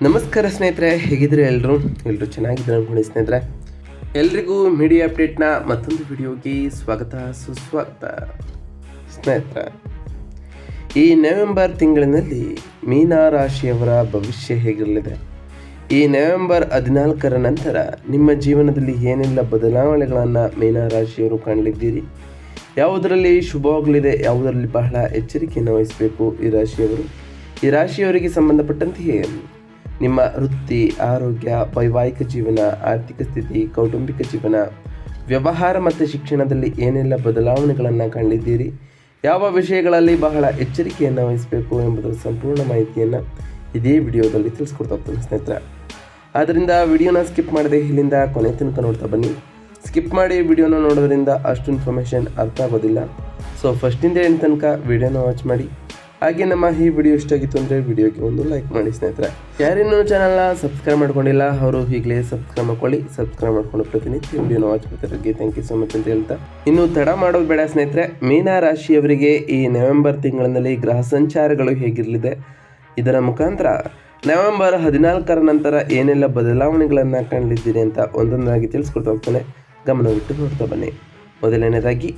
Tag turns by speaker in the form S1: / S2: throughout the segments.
S1: ನಮಸ್ಕಾರ ಸ್ನೇಹಿತರೆ, ಹೇಗಿದ್ರೆ ಎಲ್ಲರೂ ಚೆನ್ನಾಗಿದ್ದಾರೆ ಅನ್ಕೊಂಡು ಸ್ನೇಹಿತರೆ. ಎಲ್ರಿಗೂ ಮೀಡಿಯಾ ಅಪ್ಡೇಟ್ನ ಮತ್ತೊಂದು ವಿಡಿಯೋಗೆ ಸ್ವಾಗತ ಸುಸ್ವಾಗತ. ಸ್ನೇಹಿತರೆ, ಈ ನವೆಂಬರ್ ತಿಂಗಳಿನಲ್ಲಿ ಮೀನ ರಾಶಿಯವರ ಭವಿಷ್ಯ ಹೇಗಿರಲಿದೆ, ಈ ನವೆಂಬರ್ 14ರ ನಂತರ ನಿಮ್ಮ ಜೀವನದಲ್ಲಿ ಏನೆಲ್ಲ ಬದಲಾವಣೆಗಳನ್ನು ಮೀನ ರಾಶಿಯವರು ಕಾಣಲಿದ್ದೀರಿ, ಯಾವುದರಲ್ಲಿ ಶುಭವಾಗಲಿದೆ, ಯಾವುದರಲ್ಲಿ ಬಹಳ ಎಚ್ಚರಿಕೆಯನ್ನು ವಹಿಸಬೇಕು ಈ ರಾಶಿಯವರಿಗೆ ಸಂಬಂಧಪಟ್ಟಂತೆಯೇ ನಿಮ್ಮ ವೃತ್ತಿ, ಆರೋಗ್ಯ, ವೈವಾಹಿಕ ಜೀವನ, ಆರ್ಥಿಕ ಸ್ಥಿತಿ, ಕೌಟುಂಬಿಕ ಜೀವನ, ವ್ಯವಹಾರ ಮತ್ತು ಶಿಕ್ಷಣದಲ್ಲಿ ಏನೆಲ್ಲ ಬದಲಾವಣೆಗಳನ್ನು ಕಂಡಿದ್ದೀರಿ, ಯಾವ ವಿಷಯಗಳಲ್ಲಿ ಬಹಳ ಎಚ್ಚರಿಕೆಯನ್ನು ವಹಿಸಬೇಕು ಎಂಬುದರ ಸಂಪೂರ್ಣ ಮಾಹಿತಿಯನ್ನು ಇದೇ ವಿಡಿಯೋದಲ್ಲಿ ತಿಳಿಸ್ಕೊಡ್ತಾ ಹೋಗ್ತೀನಿ ಸ್ನೇಹಿತರೆ. ಆದ್ದರಿಂದ ವಿಡಿಯೋನ ಸ್ಕಿಪ್ ಮಾಡದೆ ಇಲ್ಲಿಂದ ಕೊನೆ ತನಕ ನೋಡ್ತಾ ಬನ್ನಿ. ಸ್ಕಿಪ್ ಮಾಡಿ ವಿಡಿಯೋನ ನೋಡೋದ್ರಿಂದ ಅಷ್ಟು ಇನ್ಫಾರ್ಮೇಷನ್ ಅರ್ಥ ಆಗೋದಿಲ್ಲ. ಸೊ ಫಸ್ಟಿಂದ ಏನು ತನಕ ವಿಡಿಯೋನ ವಾಚ್ ಮಾಡಿ. ಹಾಗೆ ನಮ್ಮ ಈ ವಿಡಿಯೋ ಇಷ್ಟ ಆಗಿತ್ತು ಅಂದರೆ ವಿಡಿಯೋಗೆ ಒಂದು ಲೈಕ್ ಮಾಡಿ ಸ್ನೇಹಿತರೆ. ಯಾರಿನ್ನೂ ಚಾನಲ್ನ ಸಬ್ಸ್ಕ್ರೈಬ್ ಮಾಡ್ಕೊಂಡಿಲ್ಲ ಅವರು ಈಗಲೇ ಸಬ್ಸ್ಕ್ರೈಬ್ ಮಾಡ್ಕೊಳ್ಳಿ. ಸಬ್ಸ್ಕ್ರೈಬ್ ಮಾಡ್ಕೊಂಡು ಪ್ರತಿನಿತ್ಯ ವಿಡಿಯೋನ ವಾಚ್ ಮಾಡ್ತಿರೋರಿಗೆ ಥ್ಯಾಂಕ್ ಯು ಸೊ ಮಚ್ ಅಂತ ಹೇಳ್ತಾ, ಇನ್ನು ತಡ ಮಾಡೋದು ಬೇಡ ಸ್ನೇಹಿತರೆ. ಮೀನ ರಾಶಿಯವರಿಗೆ ಈ ನವೆಂಬರ್ ತಿಂಗಳಿನಲ್ಲಿ ಗ್ರಹ ಸಂಚಾರಗಳು ಹೇಗಿರಲಿದೆ, ಇದರ ಮುಖಾಂತರ ನವೆಂಬರ್ 14ರ ನಂತರ ಏನೆಲ್ಲ ಬದಲಾವಣೆಗಳನ್ನು ಕಾಣಲಿದ್ದೀರಿ ಅಂತ ಒಂದೊಂದಾಗಿ ತಿಳಿಸ್ಕೊಡ್ತಾ ಹೋಗ್ತಾನೆ. ಗಮನವಿಟ್ಟು ನೋಡ್ತಾ ಬನ್ನಿ. ಮೊದಲನೇದಾಗಿ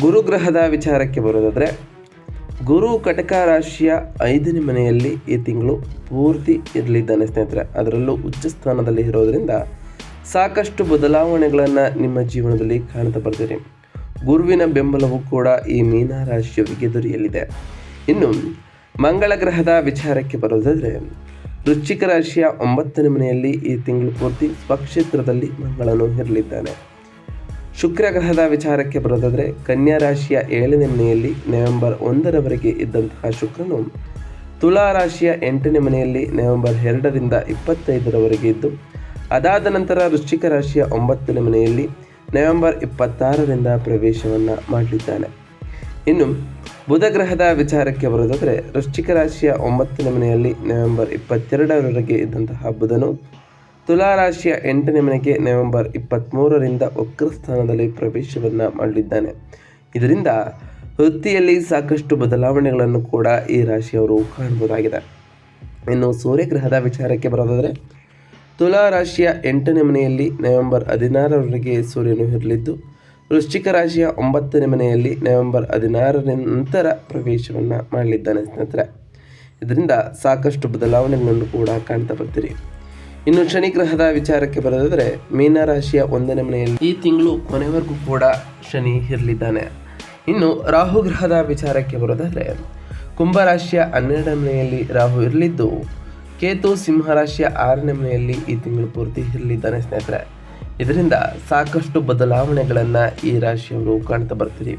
S1: ಗುರುಗ್ರಹದ ವಿಚಾರಕ್ಕೆ ಬರೋದಾದರೆ, ಗುರು ಕಟಕ ರಾಶಿಯ 5ನೇ ಮನೆಯಲ್ಲಿ ಈ ತಿಂಗಳು ಪೂರ್ತಿ ಇರಲಿದ್ದಾನೆ ಸ್ನೇಹಿತರೆ. ಅದರಲ್ಲೂ ಉಚ್ಚ ಸ್ಥಾನದಲ್ಲಿ ಇರೋದರಿಂದ ಸಾಕಷ್ಟು ಬದಲಾವಣೆಗಳನ್ನು ನಿಮ್ಮ ಜೀವನದಲ್ಲಿ ಕಾಣ್ತಾ ಬರ್ತೀರಿ. ಗುರುವಿನ ಬೆಂಬಲವೂ ಕೂಡ ಈ ಮೀನ ರಾಶಿಯವರಿಗೆ ದೊರೆಯಲಿದೆ. ಇನ್ನು ಮಂಗಳ ಗ್ರಹದ ವಿಚಾರಕ್ಕೆ ಬರೋದಾದರೆ, ವೃಶ್ಚಿಕ ರಾಶಿಯ 9ನೇ ಮನೆಯಲ್ಲಿ ಈ ತಿಂಗಳು ಪೂರ್ತಿ ಸ್ವಕ್ಷೇತ್ರದಲ್ಲಿ ಮಂಗಳನು ಇರಲಿದ್ದಾನೆ. ಶುಕ್ರ ಗ್ರಹದ ವಿಚಾರಕ್ಕೆ ಬರೋದಾದರೆ, ಕನ್ಯಾ ರಾಶಿಯ 7ನೇ ಮನೆಯಲ್ಲಿ ನವೆಂಬರ್ 1ರವರೆಗೆ ಇದ್ದಂತಹ ಶುಕ್ರನು ತುಲಾ ರಾಶಿಯ 8ನೇ ಮನೆಯಲ್ಲಿ ನವೆಂಬರ್ 2ರಿಂದ 25ರವರೆಗೆ ಇದ್ದು, ಅದಾದ ನಂತರ ವೃಶ್ಚಿಕ ರಾಶಿಯ 9ನೇ ಮನೆಯಲ್ಲಿ ನವೆಂಬರ್ 26ರಿಂದ ಪ್ರವೇಶವನ್ನು ಮಾಡಲಿದ್ದಾನೆ. ಇನ್ನು ಬುಧ ಗ್ರಹದ ವಿಚಾರಕ್ಕೆ ಬರೋದಾದರೆ, ವೃಶ್ಚಿಕ ರಾಶಿಯ 9ನೇ ಮನೆಯಲ್ಲಿ ನವೆಂಬರ್ 22ರವರೆಗೆ ಇದ್ದಂತಹ ಬುಧನು ತುಲಾ ರಾಶಿಯ 8ನೇ ಮನೆಗೆ ನವೆಂಬರ್ 23ರಿಂದ ವಕ್ರ ಸ್ಥಾನದಲ್ಲಿ ಪ್ರವೇಶವನ್ನು ಮಾಡಲಿದ್ದಾನೆ. ಇದರಿಂದ ವೃತ್ತಿಯಲ್ಲಿ ಸಾಕಷ್ಟು ಬದಲಾವಣೆಗಳನ್ನು ಕೂಡ ಈ ರಾಶಿಯವರು ಕಾಣಬಹುದಾಗಿದೆ. ಇನ್ನು ಸೂರ್ಯಗ್ರಹದ ವಿಚಾರಕ್ಕೆ ಬರೋದಾದರೆ, ತುಲಾ ರಾಶಿಯ 8ನೇ ಮನೆಯಲ್ಲಿ ನವೆಂಬರ್ 16ರವರೆಗೆ ಸೂರ್ಯನು ಇರಲಿದ್ದು, ವೃಶ್ಚಿಕ ರಾಶಿಯ 9ನೇ ಮನೆಯಲ್ಲಿ ನವೆಂಬರ್ 16ರ ನಂತರ ಪ್ರವೇಶವನ್ನು ಮಾಡಲಿದ್ದಾನೆ ಸ್ನೇಹಿತರೆ. ಇದರಿಂದ ಸಾಕಷ್ಟು ಬದಲಾವಣೆಗಳನ್ನು ಕೂಡ ಕಾಣ್ತಾ ಬರ್ತೀರಿ. ಇನ್ನು ಶನಿ ಗ್ರಹದ ವಿಚಾರಕ್ಕೆ ಬರೋದಾದರೆ, ಮೀನ ರಾಶಿಯ 1ನೇ ಮನೆಯಲ್ಲಿ ಈ ತಿಂಗಳು ಕೊನೆವರೆಗೂ ಕೂಡ ಶನಿ ಇರಲಿದ್ದಾನೆ. ಇನ್ನು ರಾಹು ಗ್ರಹದ ವಿಚಾರಕ್ಕೆ ಬರೋದಾದರೆ, ಕುಂಭರಾಶಿಯ 12ನೇ ಮನೆಯಲ್ಲಿ ರಾಹು ಇರಲಿದ್ದು, ಕೇತು ಸಿಂಹರಾಶಿಯ 6ನೇ ಮನೆಯಲ್ಲಿ ಈ ತಿಂಗಳು ಪೂರ್ತಿ ಇರಲಿದ್ದಾನೆ ಸ್ನೇಹಿತರೆ. ಇದರಿಂದ ಸಾಕಷ್ಟು ಬದಲಾವಣೆಗಳನ್ನು ಈ ರಾಶಿಯವರು ಕಾಣ್ತಾ ಬರ್ತೀರಿ.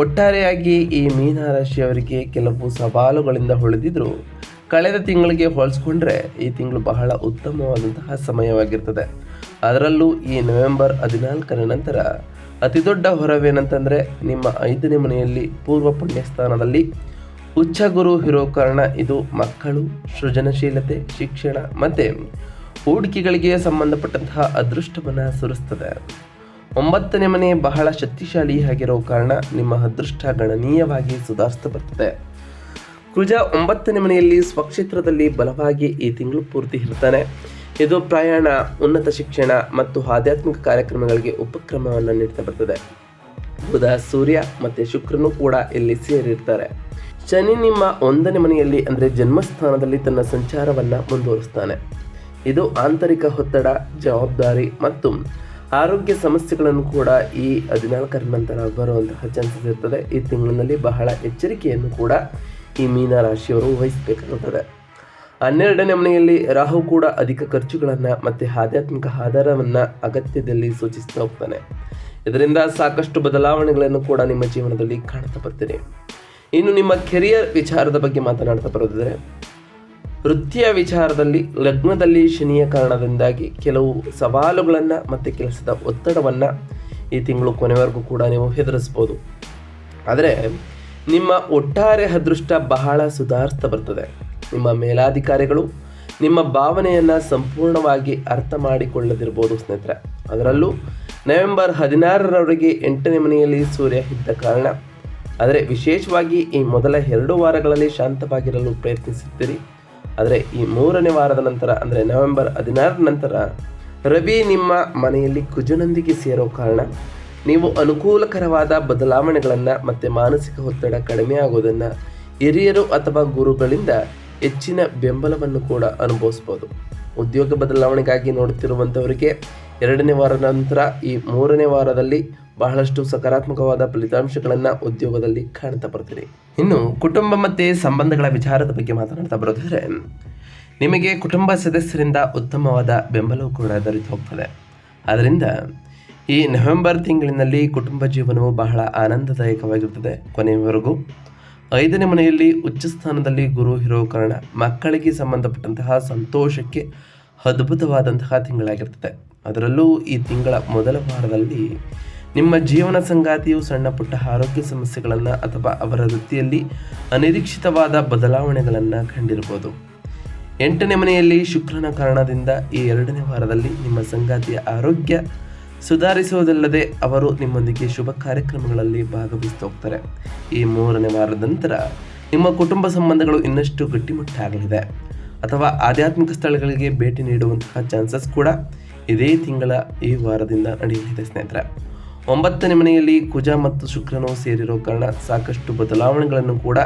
S1: ಒಟ್ಟಾರೆಯಾಗಿ ಈ ಮೀನ ರಾಶಿಯವರಿಗೆ ಕೆಲವು ಸವಾಲುಗಳಿಂದ ಉಳಿದಿದ್ರು ಕಳೆದ ತಿಂಗಳಿಗೆ ಹೋಲಿಸ್ಕೊಂಡ್ರೆ ಈ ತಿಂಗಳು ಬಹಳ ಉತ್ತಮವಾದಂತಹ ಸಮಯವಾಗಿರ್ತದೆ. ಅದರಲ್ಲೂ ಈ ನವೆಂಬರ್ 14ರ ನಂತರ ಅತಿ ದೊಡ್ಡ ಹೊರವೇನಂತಂದರೆ, ನಿಮ್ಮ 5ನೇ ಮನೆಯಲ್ಲಿ ಪೂರ್ವ ಪುಣ್ಯ ಸ್ಥಾನದಲ್ಲಿ ಉಚ್ಚ ಗುರು ಇರೋ ಕಾರಣ ಇದು ಮಕ್ಕಳು, ಸೃಜನಶೀಲತೆ, ಶಿಕ್ಷಣ ಮತ್ತು ಹೂಡಿಕೆಗಳಿಗೆ ಸಂಬಂಧಪಟ್ಟಂತಹ ಅದೃಷ್ಟವನ್ನು ಸುರಿಸ್ತದೆ. 9ನೇ ಮನೆ ಬಹಳ ಶಕ್ತಿಶಾಲಿಯಾಗಿರೋ ಕಾರಣ ನಿಮ್ಮ ಅದೃಷ್ಟ ಗಣನೀಯವಾಗಿ ಸುಧಾರಿಸ್ತಾ ಬರ್ತದೆ. ಕುಜ 9ನೇ ಮನೆಯಲ್ಲಿ ಸ್ವಕ್ಷೇತ್ರದಲ್ಲಿ ಬಲವಾಗಿ ಈ ತಿಂಗಳು ಪೂರ್ತಿ ಇರ್ತಾನೆ. ಇದು ಪ್ರಯಾಣ, ಉನ್ನತ ಶಿಕ್ಷಣ ಮತ್ತು ಆಧ್ಯಾತ್ಮಿಕ ಕಾರ್ಯಕ್ರಮಗಳಿಗೆ ಉಪಕ್ರಮವನ್ನು ನೀಡ್ತಾ ಬರ್ತದೆ. ಬುಧ, ಸೂರ್ಯ ಮತ್ತು ಶುಕ್ರನು ಕೂಡ ಇಲ್ಲಿ ಸೇರಿರ್ತಾರೆ. ಶನಿ ನಿಮ್ಮ 1ನೇ ಮನೆಯಲ್ಲಿ ಅಂದರೆ ಜನ್ಮಸ್ಥಾನದಲ್ಲಿ ತನ್ನ ಸಂಚಾರವನ್ನು ಮುಂದುವರಿಸ್ತಾನೆ. ಇದು ಆಂತರಿಕ ಒತ್ತಡ, ಜವಾಬ್ದಾರಿ ಮತ್ತು ಆರೋಗ್ಯ ಸಮಸ್ಯೆಗಳನ್ನು ಕೂಡ ಈ 14ರ ನಂತರ ಬರುವಂತಹ ಚಾನ್ಸಸ್ ಇರ್ತದೆ. ಈ ತಿಂಗಳಿನಲ್ಲಿ ಬಹಳ ಎಚ್ಚರಿಕೆಯನ್ನು ಕೂಡ ಈ ಮೀನ ರಾಶಿಯವರು ವಹಿಸಬೇಕಾಗುತ್ತದೆ. 12ನೇ ಮನೆಯಲ್ಲಿ ರಾಹು ಕೂಡ ಅಧಿಕ ಖರ್ಚುಗಳನ್ನು ಮತ್ತು ಆಧ್ಯಾತ್ಮಿಕ ಆಧಾರವನ್ನು ಅಗತ್ಯದಲ್ಲಿ ಸೂಚಿಸ್ತಾ ಹೋಗ್ತಾನೆ. ಇದರಿಂದ ಸಾಕಷ್ಟು ಬದಲಾವಣೆಗಳನ್ನು ಕೂಡ ನಿಮ್ಮ ಜೀವನದಲ್ಲಿ ಕಾಣ್ತಾ ಬರ್ತೀರಿ. ಇನ್ನು ನಿಮ್ಮ ಕೆರಿಯರ್ ವಿಚಾರದ ಬಗ್ಗೆ ಮಾತನಾಡ್ತಾ ಬರೋದಾದರೆ, ವೃತ್ತಿಯ ವಿಚಾರದಲ್ಲಿ ಲಗ್ನದಲ್ಲಿ ಶನಿಯ ಕಾರಣದಿಂದಾಗಿ ಕೆಲವು ಸವಾಲುಗಳನ್ನು ಮತ್ತು ಕೆಲಸದ ಒತ್ತಡವನ್ನು ಈ ತಿಂಗಳು ಕೊನೆವರೆಗೂ ಕೂಡ ನೀವು ಎದುರಿಸ್ಬೋದು. ಆದರೆ ನಿಮ್ಮ ಒಟ್ಟಾರೆ ಅದೃಷ್ಟ ಬಹಳ ಸುಧಾರಿಸ್ತಾ ಬರ್ತದೆ. ನಿಮ್ಮ ಮೇಲಾಧಿಕಾರಿಗಳು ನಿಮ್ಮ ಭಾವನೆಯನ್ನು ಸಂಪೂರ್ಣವಾಗಿ ಅರ್ಥ ಮಾಡಿಕೊಳ್ಳದಿರ್ಬೋದು ಸ್ನೇಹಿತರೆ. ಅದರಲ್ಲೂ ನವೆಂಬರ್ 16ರವರೆಗೆ 8ನೇ ಮನೆಯಲ್ಲಿ ಸೂರ್ಯ ಇದ್ದ ಕಾರಣ, ಆದರೆ ವಿಶೇಷವಾಗಿ ಈ ಮೊದಲ 2 ವಾರಗಳಲ್ಲಿ ಶಾಂತವಾಗಿರಲು ಪ್ರಯತ್ನಿಸುತ್ತೀರಿ. ಆದರೆ ಈ 3ನೇ ವಾರದ ನಂತರ ಅಂದರೆ ನವೆಂಬರ್ 16 ನಂತರ ರವಿ ನಿಮ್ಮ ಮನೆಯಲ್ಲಿ ಕುಜನೊಂದಿಗೆ ಸೇರೋ ಕಾರಣ ನೀವು ಅನುಕೂಲಕರವಾದ ಬದಲಾವಣೆಗಳನ್ನು ಮತ್ತು ಮಾನಸಿಕ ಒತ್ತಡ ಕಡಿಮೆ ಆಗೋದನ್ನು ಹಿರಿಯರು ಅಥವಾ ಗುರುಗಳಿಂದ ಹೆಚ್ಚಿನ ಬೆಂಬಲವನ್ನು ಕೂಡ ಅನುಭವಿಸ್ಬೋದು. ಉದ್ಯೋಗ ಬದಲಾವಣೆಗಾಗಿ ನೋಡುತ್ತಿರುವಂಥವರಿಗೆ 2ನೇ ವಾರದ ನಂತರ ಈ 3ನೇ ವಾರದಲ್ಲಿ ಬಹಳಷ್ಟು ಸಕಾರಾತ್ಮಕವಾದ ಫಲಿತಾಂಶಗಳನ್ನು ಉದ್ಯೋಗದಲ್ಲಿ ಕಾಣ್ತಾ ಬರ್ತೀರಿ. ಇನ್ನು ಕುಟುಂಬ ಮತ್ತು ಸಂಬಂಧಗಳ ವಿಚಾರದ ಬಗ್ಗೆ ಮಾತನಾಡ್ತಾ ಬರೋದಾದರೆ ನಿಮಗೆ ಕುಟುಂಬ ಸದಸ್ಯರಿಂದ ಉತ್ತಮವಾದ ಬೆಂಬಲವೂ ಕೂಡ ದೊರೆತು ಹೋಗ್ತದೆ. ಆದ್ದರಿಂದ ಈ ನವೆಂಬರ್ ತಿಂಗಳಿನಲ್ಲಿ ಕುಟುಂಬ ಜೀವನವು ಬಹಳ ಆನಂದದಾಯಕವಾಗಿರುತ್ತದೆ ಕೊನೆಯವರೆಗೂ. 5ನೇ ಮನೆಯಲ್ಲಿ ಉಚ್ಚ ಸ್ಥಾನದಲ್ಲಿ ಗುರು ಇರೋ ಕಾರಣ ಮಕ್ಕಳಿಗೆ ಸಂಬಂಧಪಟ್ಟಂತಹ ಸಂತೋಷಕ್ಕೆ ಅದ್ಭುತವಾದಂತಹ ತಿಂಗಳಾಗಿರ್ತದೆ. ಅದರಲ್ಲೂ ಈ ತಿಂಗಳ ಮೊದಲ ವಾರದಲ್ಲಿ ನಿಮ್ಮ ಜೀವನ ಸಂಗಾತಿಯು ಸಣ್ಣ ಪುಟ್ಟ ಆರೋಗ್ಯ ಸಮಸ್ಯೆಗಳನ್ನು ಅಥವಾ ಅವರ ವೃತ್ತಿಯಲ್ಲಿ ಅನಿರೀಕ್ಷಿತವಾದ ಬದಲಾವಣೆಗಳನ್ನು ಕಂಡಿರ್ಬೋದು. 8ನೇ ಮನೆಯಲ್ಲಿ ಶುಕ್ರನ ಕಾರಣದಿಂದ ಈ 2ನೇ ವಾರದಲ್ಲಿ ನಿಮ್ಮ ಸಂಗಾತಿಯ ಆರೋಗ್ಯ ಸುಧಾರಿಸುವುದಲ್ಲದೆ ಅವರು ನಿಮ್ಮೊಂದಿಗೆ ಶುಭ ಕಾರ್ಯಕ್ರಮಗಳಲ್ಲಿ ಭಾಗವಹಿಸ್ತಾ ಹೋಗ್ತಾರೆ. ಈ 3ನೇ ವಾರದ ನಂತರ ನಿಮ್ಮ ಕುಟುಂಬ ಸಂಬಂಧಗಳು ಇನ್ನಷ್ಟು ಗಟ್ಟಿಮುಟ್ಟಾಗಲಿದೆ ಅಥವಾ ಆಧ್ಯಾತ್ಮಿಕ ಸ್ಥಳಗಳಿಗೆ ಭೇಟಿ ನೀಡುವಂತಹ ಚಾನ್ಸಸ್ ಕೂಡ ಇದೇ ತಿಂಗಳ ಈ ವಾರದಿಂದ ನಡೆಯಲಿದೆ ಸ್ನೇಹಿತರೆ. 9ನೇ ಮನೆಯಲ್ಲಿ ಕುಜ ಮತ್ತು ಶುಕ್ರನು ಸೇರಿರೋ ಕಾರಣ ಸಾಕಷ್ಟು ಬದಲಾವಣೆಗಳನ್ನು ಕೂಡ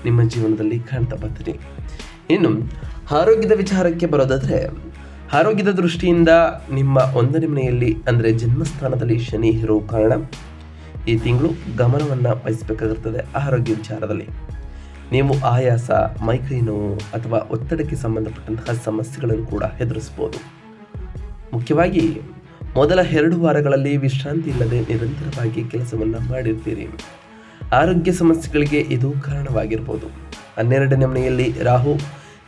S1: ನಿಮ್ಮ ಜೀವನದಲ್ಲಿ ಕಾಣ್ತಾ ಬರ್ತೀರಿ. ಇನ್ನು ಆರೋಗ್ಯದ ವಿಚಾರಕ್ಕೆ ಬರೋದಾದರೆ ಆರೋಗ್ಯದ ದೃಷ್ಟಿಯಿಂದ ನಿಮ್ಮ 1ನೇ ಮನೆಯಲ್ಲಿ ಅಂದರೆ ಜನ್ಮಸ್ಥಾನದಲ್ಲಿ ಶನಿ ಇರೋ ಕಾರಣ ಈ ತಿಂಗಳು ಗಮನವನ್ನು ವಹಿಸಬೇಕಾಗಿರ್ತದೆ. ಆರೋಗ್ಯ ವಿಚಾರದಲ್ಲಿ ನೀವು ಆಯಾಸ, ಮೈಕೈ ನೋವು ಅಥವಾ ಒತ್ತಡಕ್ಕೆ ಸಂಬಂಧಪಟ್ಟಂತಹ ಸಮಸ್ಯೆಗಳನ್ನು ಕೂಡ ಎದುರಿಸ್ಬೋದು. ಮುಖ್ಯವಾಗಿ ಮೊದಲ 2 ವಾರಗಳಲ್ಲಿ ವಿಶ್ರಾಂತಿ ಇಲ್ಲದೆ ನಿರಂತರವಾಗಿ ಕೆಲಸವನ್ನು ಮಾಡಿರ್ತೀರಿ. ಆರೋಗ್ಯ ಸಮಸ್ಯೆಗಳಿಗೆ ಇದು ಕಾರಣವಾಗಿರ್ಬೋದು. 12ನೇ ಮನೆಯಲ್ಲಿ ರಾಹು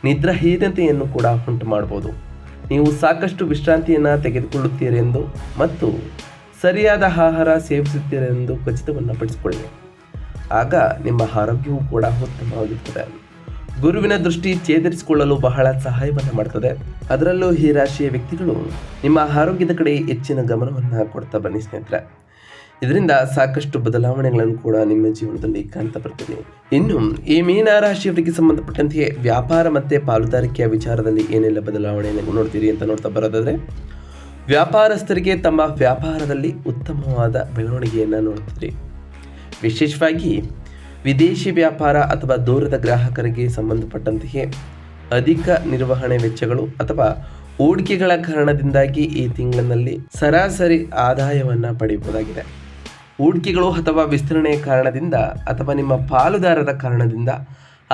S1: ನಿದ್ರಾಹೀನತೆಯನ್ನು ಕೂಡ ಉಂಟು ಮಾಡ್ಬೋದು. ನೀವು ಸಾಕಷ್ಟು ವಿಶ್ರಾಂತಿಯನ್ನು ತೆಗೆದುಕೊಳ್ಳುತ್ತೀರೆಂದು ಮತ್ತು ಸರಿಯಾದ ಆಹಾರ ಸೇವಿಸುತ್ತೀರೆಂದು ಖಚಿತವನ್ನು ಪಡಿಸಿಕೊಳ್ಳಿ. ಆಗ ನಿಮ್ಮ ಆರೋಗ್ಯವು ಕೂಡ ಉತ್ತಮವಾಗಿರ್ತದೆ. ಗುರುವಿನ ದೃಷ್ಟಿ ಚೇತರಿಸಿಕೊಳ್ಳಲು ಬಹಳ ಸಹಾಯವನ್ನು ಮಾಡ್ತದೆ. ಅದರಲ್ಲೂ ಈ ರಾಶಿಯ ವ್ಯಕ್ತಿಗಳು ನಿಮ್ಮ ಆರೋಗ್ಯದ ಕಡೆ ಹೆಚ್ಚಿನ ಗಮನವನ್ನು ಕೊಡ್ತಾ ಬನ್ನಿ ಸ್ನೇಹಿತರೆ. ಇದರಿಂದ ಸಾಕಷ್ಟು ಬದಲಾವಣೆಗಳನ್ನು ಕೂಡ ನಿಮ್ಮ ಜೀವನದಲ್ಲಿ ಕಾಣ್ತಾ ಬರ್ತೀವಿ. ಇನ್ನು ಈ ಮೀನ ರಾಶಿಯವರಿಗೆ ಸಂಬಂಧಪಟ್ಟಂತೆ ವ್ಯಾಪಾರ ಮತ್ತು ಪಾಲುದಾರಿಕೆಯ ವಿಚಾರದಲ್ಲಿ ಏನೆಲ್ಲ ಬದಲಾವಣೆಯನ್ನು ನೋಡ್ತೀರಿ ಅಂತ ನೋಡ್ತಾ ಬರೋದಾದರೆ ವ್ಯಾಪಾರಸ್ಥರಿಗೆ ತಮ್ಮ ವ್ಯಾಪಾರದಲ್ಲಿ ಉತ್ತಮವಾದ ಬೆಳವಣಿಗೆಯನ್ನು ನೋಡ್ತೀರಿ. ವಿಶೇಷವಾಗಿ ವಿದೇಶಿ ವ್ಯಾಪಾರ ಅಥವಾ ದೂರದ ಗ್ರಾಹಕರಿಗೆ ಸಂಬಂಧಪಟ್ಟಂತೆಯೇ ಅಧಿಕ ನಿರ್ವಹಣೆ ವೆಚ್ಚಗಳು ಅಥವಾ ಹೂಡಿಕೆಗಳ ಕಾರಣದಿಂದಾಗಿ ಈ ತಿಂಗಳಿನಲ್ಲಿ ಸರಾಸರಿ ಆದಾಯವನ್ನು ಪಡೆಯಬಹುದಾಗಿದೆ. ಹೂಡಿಕೆಗಳು ಅಥವಾ ವಿಸ್ತರಣೆಯ ಕಾರಣದಿಂದ ಅಥವಾ ನಿಮ್ಮ ಪಾಲುದಾರರ ಕಾರಣದಿಂದ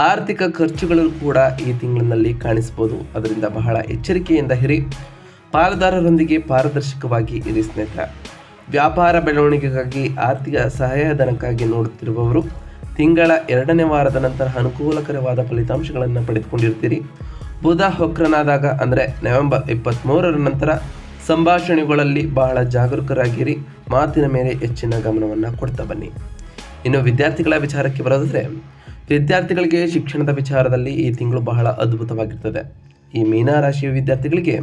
S1: ಆರ್ಥಿಕ ಖರ್ಚುಗಳು ಕೂಡ ಈ ತಿಂಗಳಿನಲ್ಲಿ ಕಾಣಿಸ್ಬೋದು. ಅದರಿಂದ ಬಹಳ ಎಚ್ಚರಿಕೆಯಿಂದ ಇರಿ. ಪಾಲುದಾರರೊಂದಿಗೆ ಪಾರದರ್ಶಕವಾಗಿ ಇರಿ ಸ್ನೇಹಿತರ. ವ್ಯಾಪಾರ ಬೆಳವಣಿಗೆಗಾಗಿ ಆರ್ಥಿಕ ಸಹಾಯಧನಕ್ಕಾಗಿ ನೋಡುತ್ತಿರುವವರು ತಿಂಗಳ 2ನೇ ವಾರದ ನಂತರ ಅನುಕೂಲಕರವಾದ ಫಲಿತಾಂಶಗಳನ್ನು ಪಡೆದುಕೊಂಡಿರ್ತೀರಿ. ಬುಧ ವಕ್ರನಾದಾಗ ಅಂದರೆ ನವೆಂಬರ್ 23ರ ನಂತರ ಸಂಭಾಷಣೆಗಳಲ್ಲಿ ಬಹಳ ಜಾಗರೂಕರಾಗಿರಿ. ಮಾತಿನ ಮೇಲೆ ಹೆಚ್ಚಿನ ಗಮನವನ್ನು ಕೊಡ್ತಾ ಬನ್ನಿ. ಇನ್ನು ವಿದ್ಯಾರ್ಥಿಗಳ ವಿಚಾರಕ್ಕೆ ಬರೋದಾದರೆ ವಿದ್ಯಾರ್ಥಿಗಳಿಗೆ ಶಿಕ್ಷಣದ ವಿಚಾರದಲ್ಲಿ ಈ ತಿಂಗಳು ಬಹಳ ಅದ್ಭುತವಾಗಿರ್ತದೆ. ಈ ಮೀನರಾಶಿಯ ವಿದ್ಯಾರ್ಥಿಗಳಿಗೆ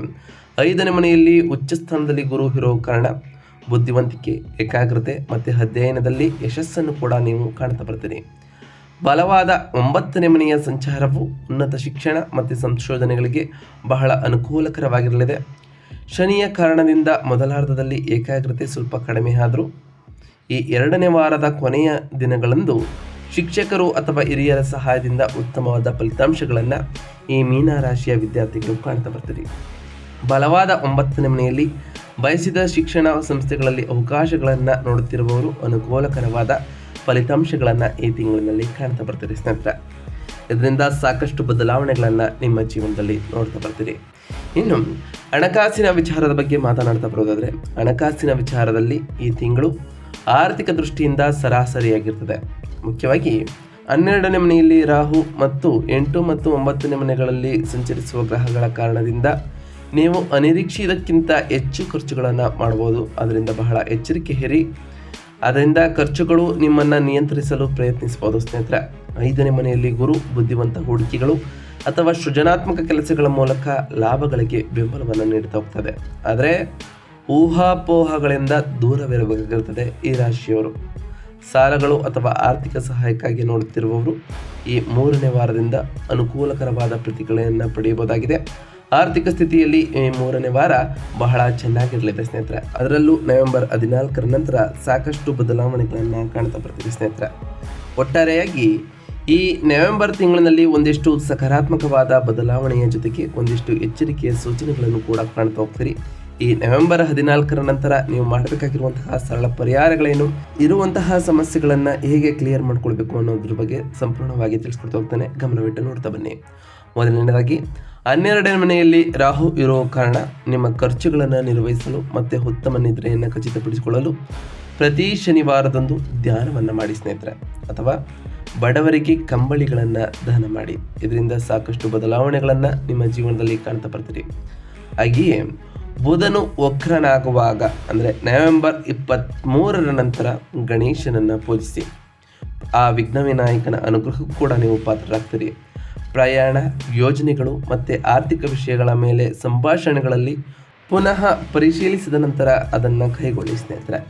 S1: 5ನೇ ಮನೆಯಲ್ಲಿ ಉಚ್ಚ ಸ್ಥಾನದಲ್ಲಿ ಗುರು ಇರೋ ಕಾರಣ ಬುದ್ಧಿವಂತಿಕೆ, ಏಕಾಗ್ರತೆ ಮತ್ತು ಅಧ್ಯಯನದಲ್ಲಿ ಯಶಸ್ಸನ್ನು ಕೂಡ ನೀವು ಕಾಣ್ತಾ ಬರ್ತೀರಿ. ಬಲವಾದ 9ನೇ ಮನೆಯ ಸಂಚಾರವು ಉನ್ನತ ಶಿಕ್ಷಣ ಮತ್ತು ಸಂಶೋಧನೆಗಳಿಗೆ ಬಹಳ ಅನುಕೂಲಕರವಾಗಿರಲಿದೆ. ಶನಿಯ ಕಾರಣದಿಂದ ಮೊದಲಾರ್ಧದಲ್ಲಿ ಏಕಾಗ್ರತೆ ಸ್ವಲ್ಪ ಕಡಿಮೆ ಆದರೂ ಈ 2ನೇ ವಾರದ ಕೊನೆಯ ದಿನಗಳಂದು ಶಿಕ್ಷಕರು ಅಥವಾ ಹಿರಿಯರ ಸಹಾಯದಿಂದ ಉತ್ತಮವಾದ ಫಲಿತಾಂಶಗಳನ್ನು ಈ ಮೀನರಾಶಿಯ ವಿದ್ಯಾರ್ಥಿಗಳು ಕಾಣ್ತಾ ಬರ್ತೀರಿ. ಬಲವಾದ 9ನೇ ಮನೆಯಲ್ಲಿ ಬಯಸಿದ ಶಿಕ್ಷಣ ಸಂಸ್ಥೆಗಳಲ್ಲಿ ಅವಕಾಶಗಳನ್ನು ನೋಡುತ್ತಿರುವವರು ಅನುಕೂಲಕರವಾದ ಫಲಿತಾಂಶಗಳನ್ನು ಈ ತಿಂಗಳಿನಲ್ಲಿ ಕಾಣ್ತಾ ಬರ್ತೀರಿ ಸ್ನೇಹಿತರೆ. ಇದರಿಂದ ಸಾಕಷ್ಟು ಬದಲಾವಣೆಗಳನ್ನು ನಿಮ್ಮ ಜೀವನದಲ್ಲಿ ನೋಡ್ತಾ ಬರ್ತೀರಿ. ಇನ್ನು ಹಣಕಾಸಿನ ವಿಚಾರದ ಬಗ್ಗೆ ಮಾತನಾಡ್ತಾ ಬರೋದಾದರೆ ಹಣಕಾಸಿನ ವಿಚಾರದಲ್ಲಿ ಈ ತಿಂಗಳು ಆರ್ಥಿಕ ದೃಷ್ಟಿಯಿಂದ ಸರಾಸರಿಯಾಗಿರ್ತದೆ. ಮುಖ್ಯವಾಗಿ 12ನೇ ಮನೆಯಲ್ಲಿ ರಾಹು ಮತ್ತು 8 ಮತ್ತು 9ನೇ ಮನೆಗಳಲ್ಲಿ ಸಂಚರಿಸುವ ಗ್ರಹಗಳ ಕಾರಣದಿಂದ ನೀವು ಅನಿರೀಕ್ಷಿತಕ್ಕಿಂತ ಹೆಚ್ಚು ಖರ್ಚುಗಳನ್ನು ಮಾಡ್ಬೋದು. ಅದರಿಂದ ಬಹಳ ಎಚ್ಚರಿಕೆ ಇರಿ. ಅದರಿಂದ ಖರ್ಚುಗಳು ನಿಮ್ಮನ್ನು ನಿಯಂತ್ರಿಸಲು ಪ್ರಯತ್ನಿಸಬಹುದು ಸ್ನೇಹಿತರೆ. 5ನೇ ಮನೆಯಲ್ಲಿ ಗುರು ಬುದ್ಧಿವಂತ ಹೂಡಿಕೆಗಳು ಅಥವಾ ಸೃಜನಾತ್ಮಕ ಕೆಲಸಗಳ ಮೂಲಕ ಲಾಭಗಳಿಗೆ ಬೆಂಬಲವನ್ನು ನೀಡ್ತಾ ಹೋಗ್ತದೆ. ಆದರೆ ಊಹಾಪೋಹಗಳಿಂದ ದೂರವಿರಬೇಕಾಗಿರ್ತದೆ ಈ ರಾಶಿಯವರು. ಸಾಲಗಳು ಅಥವಾ ಆರ್ಥಿಕ ಸಹಾಯಕ್ಕಾಗಿ ನೋಡುತ್ತಿರುವವರು ಈ 3ನೇ ವಾರದಿಂದ ಅನುಕೂಲಕರವಾದ ಪ್ರತಿಕ್ರಿಯೆಯನ್ನು ಪಡೆಯಬಹುದಾಗಿದೆ. ಆರ್ಥಿಕ ಸ್ಥಿತಿಯಲ್ಲಿ ಈ 3ನೇ ವಾರ ಬಹಳ ಚೆನ್ನಾಗಿರಲಿದೆ ಸ್ನೇಹಿತರೆ. ಅದರಲ್ಲೂ ನವೆಂಬರ್ 14ರ ನಂತರ ಸಾಕಷ್ಟು ಬದಲಾವಣೆಗಳನ್ನು ಕಾಣ್ತಾ ಬರ್ತೀವಿ ಸ್ನೇಹಿತರೆ. ಒಟ್ಟಾರೆಯಾಗಿ ಈ ನವೆಂಬರ್ ತಿಂಗಳಿನಲ್ಲಿ ಒಂದಿಷ್ಟು ಸಕಾರಾತ್ಮಕವಾದ ಬದಲಾವಣೆಯ ಜೊತೆಗೆ ಒಂದಿಷ್ಟು ಎಚ್ಚರಿಕೆಯ ಸೂಚನೆಗಳನ್ನು ಕೂಡ ಕಾಣ್ತಾ ಹೋಗ್ತೀರಿ. ಈ ನವೆಂಬರ್ 14ರ ನಂತರ ನೀವು ಮಾಡಬೇಕಾಗಿರುವಂತಹ ಸರಳ ಪರಿಹಾರಗಳೇನು, ಇರುವಂತಹ ಸಮಸ್ಯೆಗಳನ್ನು ಹೇಗೆ ಕ್ಲಿಯರ್ ಮಾಡ್ಕೊಳ್ಬೇಕು ಅನ್ನೋದ್ರ ಬಗ್ಗೆ ಸಂಪೂರ್ಣವಾಗಿ ತಿಳಿಸ್ಕೊಡ್ತಾ ಹೋಗ್ತಾನೆ. ಗಮನವಿಟ್ಟು ನೋಡ್ತಾ ಬನ್ನಿ. ಮೊದಲನೇದಾಗಿ 12ನೇ ಮನೆಯಲ್ಲಿ ರಾಹು ಇರೋ ಕಾರಣ ನಿಮ್ಮ ಖರ್ಚುಗಳನ್ನು ನಿರ್ವಹಿಸಲು ಮತ್ತು ಉತ್ತಮ ನಿದ್ರೆಯನ್ನು ಖಚಿತಪಡಿಸಿಕೊಳ್ಳಲು ಪ್ರತಿ ಶನಿವಾರದಂದು ಧ್ಯಾನವನ್ನು ಮಾಡಿ ಸ್ನೇಹಿತರೆ, ಅಥವಾ ಬಡವರಿಗೆ ಕಂಬಳಿಗಳನ್ನು ದಾನ ಮಾಡಿ. ಇದರಿಂದ ಸಾಕಷ್ಟು ಬದಲಾವಣೆಗಳನ್ನು ನಿಮ್ಮ ಜೀವನದಲ್ಲಿ ಕಾಣ್ತಾ ಬರ್ತೀರಿ. ಹಾಗೆಯೇ ಬುಧನು ವಕ್ರನಾಗುವಾಗ ಅಂದರೆ ನವೆಂಬರ್ 23ರ ನಂತರ ಗಣೇಶನನ್ನು ಪೂಜಿಸಿ. ಆ ವಿಘ್ನ ವಿನಾಯಕನ ಅನುಗ್ರಹಕ್ಕೂ ಕೂಡ ನೀವು ಪಾತ್ರರಾಗ್ತೀರಿ. ಪ್ರಯಾಣ ಯೋಜನೆಗಳು ಮತ್ತು ಆರ್ಥಿಕ ವಿಷಯಗಳ ಮೇಲೆ ಸಂಭಾಷಣೆಗಳಲ್ಲಿ ಪುನಃ ಪರಿಶೀಲಿಸಿದ ನಂತರ ಅದನ್ನು ಕೈಗೊಳ್ಳಿ ಸ್ನೇಹಿತರೆ.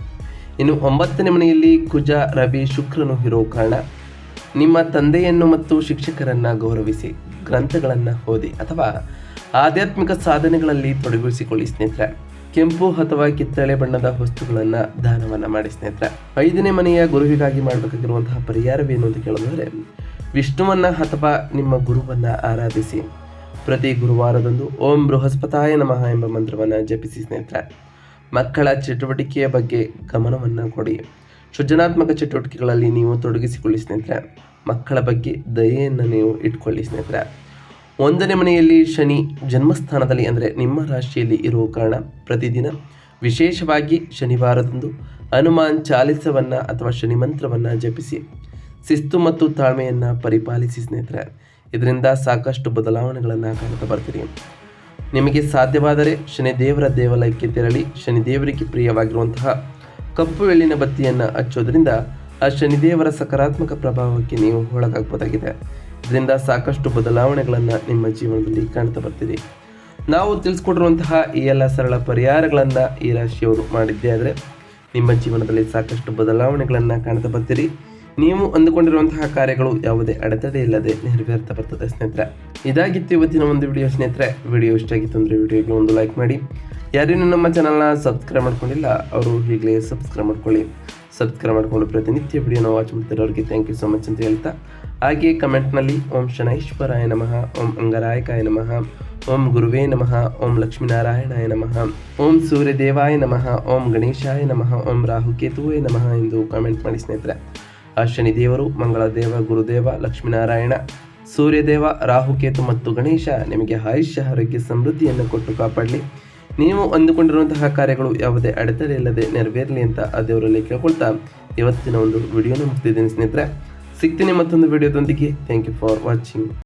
S1: ಇನ್ನು 9ನೇ ಮನೆಯಲ್ಲಿ ಕುಜ, ರವಿ, ಶುಕ್ರನು ಇರೋ ಕಾರಣ ನಿಮ್ಮ ತಂದೆಯನ್ನು ಮತ್ತು ಶಿಕ್ಷಕರನ್ನು ಗೌರವಿಸಿ, ಗ್ರಂಥಗಳನ್ನು ಓದಿ ಅಥವಾ ಆಧ್ಯಾತ್ಮಿಕ ಸಾಧನೆಗಳಲ್ಲಿ ತೊಡಗಿಸಿಕೊಳ್ಳಿ ಸ್ನೇಹಿತರೆ. ಕೆಂಪು ಅಥವಾ ಕಿತ್ತಳೆ ಬಣ್ಣದ ವಸ್ತುಗಳನ್ನು ದಾನವನ್ನು ಮಾಡಿ ಸ್ನೇಹಿತರೆ. 5ನೇ ಮನೆಯ ಗುರುವಿಗಾಗಿ ಮಾಡಬೇಕಾಗಿರುವಂತಹ ಪರಿಹಾರವೇನು ಅಂತ ಕೇಳೋದಾದರೆ, ವಿಷ್ಣುವನ್ನು ಅಥವಾ ನಿಮ್ಮ ಗುರುವನ್ನು ಆರಾಧಿಸಿ. ಪ್ರತಿ ಗುರುವಾರದಂದು ಓಂ ಬೃಹಸ್ಪತಾಯ ನಮಃ ಎಂಬ ಮಂತ್ರವನ್ನು ಜಪಿಸಿ ಸ್ನೇಹಿತರೆ. ಮಕ್ಕಳ ಚಟುವಟಿಕೆಯ ಬಗ್ಗೆ ಗಮನವನ್ನು ಕೊಡಿ. ಸೃಜನಾತ್ಮಕ ಚಟುವಟಿಕೆಗಳಲ್ಲಿ ನೀವು ತೊಡಗಿಸಿಕೊಳ್ಳಿ ಸ್ನೇಹಿತರೆ. ಮಕ್ಕಳ ಬಗ್ಗೆ ದಯೆಯನ್ನು ನೀವು ಇಟ್ಕೊಳ್ಳಿ ಸ್ನೇಹಿತರೆ. 1ನೇ ಮನೆಯಲ್ಲಿ ಶನಿ ಜನ್ಮಸ್ಥಾನದಲ್ಲಿ ಅಂದರೆ ನಿಮ್ಮ ರಾಶಿಯಲ್ಲಿ ಇರುವ ಕಾರಣ ಪ್ರತಿದಿನ ವಿಶೇಷವಾಗಿ ಶನಿವಾರದಂದು ಹನುಮಾನ್ ಚಾಲಿಸವನ್ನು ಅಥವಾ ಶನಿ ಮಂತ್ರವನ್ನು ಜಪಿಸಿ. ಶಿಸ್ತು ಮತ್ತು ತಾಳ್ಮೆಯನ್ನು ಪರಿಪಾಲಿಸಿ ಸ್ನೇಹಿತರೆ. ಇದರಿಂದ ಸಾಕಷ್ಟು ಬದಲಾವಣೆಗಳನ್ನು ಕಾಣ್ತಾ ಬರ್ತೀರಿ. ನಿಮಗೆ ಸಾಧ್ಯವಾದರೆ ಶನಿದೇವರ ದೇವಾಲಯಕ್ಕೆ ತೆರಳಿ ಶನಿದೇವರಿಗೆ ಪ್ರಿಯವಾಗಿರುವಂತಹ ಕಪ್ಪು ಎಳ್ಳಿನ ಬತ್ತಿಯನ್ನು ಹಚ್ಚೋದ್ರಿಂದ ಆ ಶನಿದೇವರ ಸಕಾರಾತ್ಮಕ ಪ್ರಭಾವಕ್ಕೆ ನೀವು ಒಳಗಾಗಬಹುದಾಗಿದೆ. ಇದರಿಂದ ಸಾಕಷ್ಟು ಬದಲಾವಣೆಗಳನ್ನು ನಿಮ್ಮ ಜೀವನದಲ್ಲಿ ಕಾಣ್ತಾ ಬರ್ತೀರಿ. ನಾವು ತಿಳಿಸ್ಕೊಟ್ಟಿರುವಂತಹ ಈ ಎಲ್ಲ ಸರಳ ಪರಿಹಾರಗಳನ್ನು ಈ ರಾಶಿಯವರು ಮಾಡಿದ್ದೇ ಆದರೆ ನಿಮ್ಮ ಜೀವನದಲ್ಲಿ ಸಾಕಷ್ಟು ಬದಲಾವಣೆಗಳನ್ನು ಕಾಣ್ತಾ ಬರ್ತೀರಿ. ನೀವು ಅಂದುಕೊಂಡಿರುವಂತಹ ಕಾರ್ಯಗಳು ಯಾವುದೇ ಅಡೆತಡೆ ಇಲ್ಲದೆ ನೆರವೇರ್ತಾ ಬರ್ತದೆ ಸ್ನೇಹಿತರೆ. ಇದಾಗಿತ್ತು ಇವತ್ತಿನ ಒಂದು ವಿಡಿಯೋ ಸ್ನೇಹಿತರೆ. ವಿಡಿಯೋ ಇಷ್ಟ ಆಗಿತ್ತು ಅಂದರೆ ವಿಡಿಯೋಗೆ ಒಂದು ಲೈಕ್ ಮಾಡಿ. ಯಾರೇನು ನಮ್ಮ ಚಾನಲ್ನ ಸಬ್ಸ್ಕ್ರೈಬ್ ಮಾಡ್ಕೊಂಡಿಲ್ಲ ಅವರು ಈಗಲೇ ಸಬ್ಸ್ಕ್ರೈಬ್ ಮಾಡ್ಕೊಳ್ಳಿ. ಸಬ್ಸ್ಕ್ರೈಬ್ ಮಾಡಿಕೊಂಡು ಪ್ರತಿನಿತ್ಯ ವಿಡಿಯೋನ ವಾಚ್ ಮಾಡ್ತಿರೋರಿಗೆ ಥ್ಯಾಂಕ್ ಯು ಸೊ ಮಚ್ ಅಂತ ಹೇಳ್ತಾ, ಹಾಗೆ ಕಮೆಂಟ್ನಲ್ಲಿ ಓಂ ಶನೈಶ್ವರಾಯ ನಮಃ, ಓಂ ಅಂಗರಾಯಕಾಯ ನಮಃ, ಓಂ ಗುರುವೇ ನಮಃ, ಓಂ ಲಕ್ಷ್ಮೀನಾರಾಯಣಾಯ ನಮಃ, ಓಂ ಸೂರ್ಯದೇವಾಯ ನಮಃ, ಓಂ ಗಣೇಶಾಯ ನಮಃ, ಓಂ ರಾಹುಕೇತುವೇ ನಮಃ ಎಂದು ಕಾಮೆಂಟ್ ಮಾಡಿ ಸ್ನೇಹಿತರೆ. ಆ ಶನಿದೇವರು, ಮಂಗಳದೇವ, ಗುರುದೇವ, ಲಕ್ಷ್ಮೀನಾರಾಯಣ, ಸೂರ್ಯದೇವ, ರಾಹುಕೇತು ಮತ್ತು ಗಣೇಶ ನಿಮಗೆ ಆಯುಷ್ಯ, ಆರೋಗ್ಯ, ಸಮೃದ್ಧಿಯನ್ನು ಕೊಟ್ಟು ಕಾಪಾಡಲಿ. ನೀವು ಅಂದುಕೊಂಡಿರುವಂತಹ ಕಾರ್ಯಗಳು ಯಾವುದೇ ಅಡೆತಡೆ ಇಲ್ಲದೆ ನೆರವೇರಲಿ ಅಂತ ಆ ದೇವರಲ್ಲಿ ಕೇಳ್ಕೊಳ್ತಾ ಇವತ್ತಿನ ಒಂದು ವಿಡಿಯೋನ ಮುಗ್ತಿದ್ದೀನಿ ಸ್ನೇಹಿತರೆ. ಸಿಗ್ತೀನಿ ಮತ್ತೊಂದು ವಿಡಿಯೋದೊಂದಿಗೆ. Thank you for watching.